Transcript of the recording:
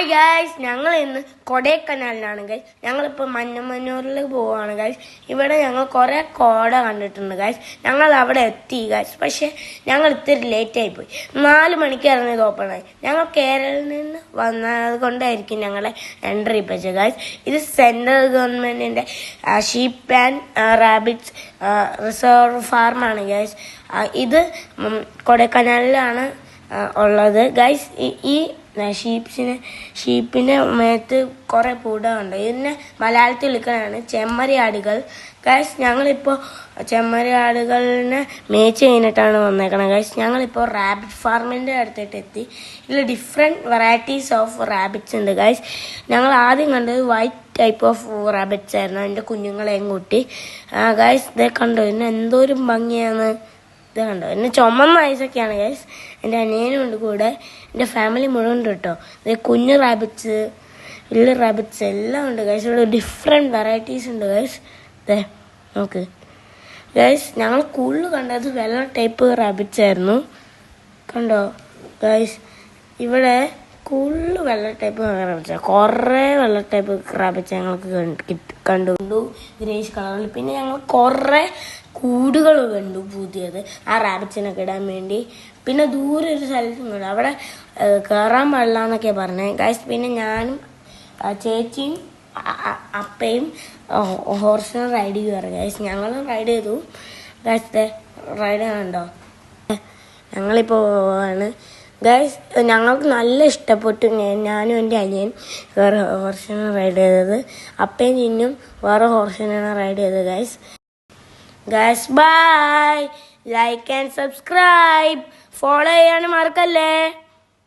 Hi guys, ഞങ്ങൾ ഇന്ന് കൊടൈക്കനാലിലാണ് guys. ഞങ്ങളിപ്പോൾ മഞ്ഞമന്നൂരിൽ പോവാണ് ഗൈസ്. ഇവിടെ ഞങ്ങൾ കുറേ കോട കണ്ടിട്ടുണ്ട് ഗൈസ്. ഞങ്ങൾ അവിടെ എത്തി ഗൈസ്. പക്ഷെ ഞങ്ങൾ ഇത്തിരി ലേറ്റായി പോയി. 4 മണിക്ക് ഇറങ്ങിയത് ഓപ്പണായി. ഞങ്ങൾ കേരളത്തിൽ നിന്ന് വന്നത് കൊണ്ടായിരിക്കും ഞങ്ങളെ എൻട്രി വെച്ചത് ഗൈസ്. ഇത് സെൻട്രൽ ഗവൺമെന്റിന്റെ ഷീപ്പ് ആൻഡ് റാബിറ്റ്സ് റിസർവ് ഫാർമാണ് ഗൈസ്. ഇത് കൊടൈക്കനാലിലാണ് ഉള്ളത് ഗൈസ്. ഈ ഷീപ്പിന്റെ മേത്ത് കുറെ പൂടമുണ്ട്. ഇതിനെ മലയാളത്തിൽ വിളിക്കുന്നതാണ് ചെമ്മരിയാടുകൾ ഗൈസ്. ഞങ്ങളിപ്പോൾ ചെമ്മരിയാടുകളിനെ മേച്ച് കഴിഞ്ഞിട്ടാണ് വന്നേക്കണത് ഗൈസ്. ഞങ്ങളിപ്പോൾ റാബിറ്റ് ഫാർമിന്റെ അടുത്തിട്ട് എത്തി. ഇതിൽ ഡിഫറെന്റ് വെറൈറ്റീസ് ഓഫ് റാബിറ്റ്സ് ഉണ്ട് ഗൈസ്. ഞങ്ങൾ ആദ്യം കണ്ടത് വൈറ്റ് ടൈപ്പ് ഓഫ് റാബിറ്റ്സ് ആയിരുന്നു. അതിന്റെ കുഞ്ഞുങ്ങളെയും കൂട്ടി ഗൈസ്. ഇതേ കണ്ടോ, ഇതിന് എന്തോരം ഭംഗിയാണ്. ഇത് കണ്ടോ, എന്നെ ചുമന്ന ഐസൊക്കെയാണ് ഗൈസ്. എൻ്റെ അനിയനും ഉണ്ട് കൂടെ, എൻ്റെ ഫാമിലി മുഴുവൻ ഉണ്ട് കേട്ടോ. ഇത് കുഞ്ഞു റാബിറ്റ്സ്, വലിയ റാബിറ്റ്സ് എല്ലാം ഉണ്ട് ഗൈസ്. ഇവിടെ ഡിഫറെൻറ്റ് വെറൈറ്റീസ് ഉണ്ട് ഗൈസ്. അതെ നോക്ക് ഗൈസ്, ഞങ്ങൾ കൂടുതൽ കണ്ടത് വെള്ള ടൈപ്പ് റാബിറ്റ്സ് ആയിരുന്നു. കണ്ടോ ഗൈസ്, ഇവിടെ കൂടുതൽ വെള്ള ടൈപ്പ് റാബിറ്റ്സ്, കുറേ വെള്ള ടൈപ്പ് റാബിറ്റ്സ് ഞങ്ങൾക്ക് കണ്ടു ഗ്രേഷ് കളറിൽ. പിന്നെ ഞങ്ങൾ കുറേ കൂടുകൾ കണ്ടു പുതിയത് ആ റാബിറ്റ്സിനൊക്കെ ഇടാൻ വേണ്ടി. പിന്നെ ദൂരെ ഒരു സ്ഥലത്തും കണ്ടു, അവിടെ കയറാൻ പാടില്ല എന്നൊക്കെ പറഞ്ഞേ ഗൈസ്. പിന്നെ ഞാനും ചേച്ചിയും അപ്പയും ഹോർസിനെ റൈഡ് ചെയ്യുമായിരുന്നു ഗൈസ്. ഞങ്ങളും റൈഡ് ചെയ്തു ഗൈസ്. റൈഡ് കണ്ടോ, ഞങ്ങളിപ്പോൾ പോവാണ് ഗൈസ്. ഞങ്ങൾക്ക് നല്ല ഇഷ്ടപ്പെട്ടു. ഞാനും എൻ്റെ അനിയൻ വേറെ ഹോർസിനെ റൈഡ് ചെയ്തത്. അപ്പയും ചിന്നും വേറെ ഹോർസിനാണ് റൈഡ് ചെയ്തത് guys. Guys, bye. Like and subscribe. Follow ചെയ്യാനും മറക്കല്ലേ.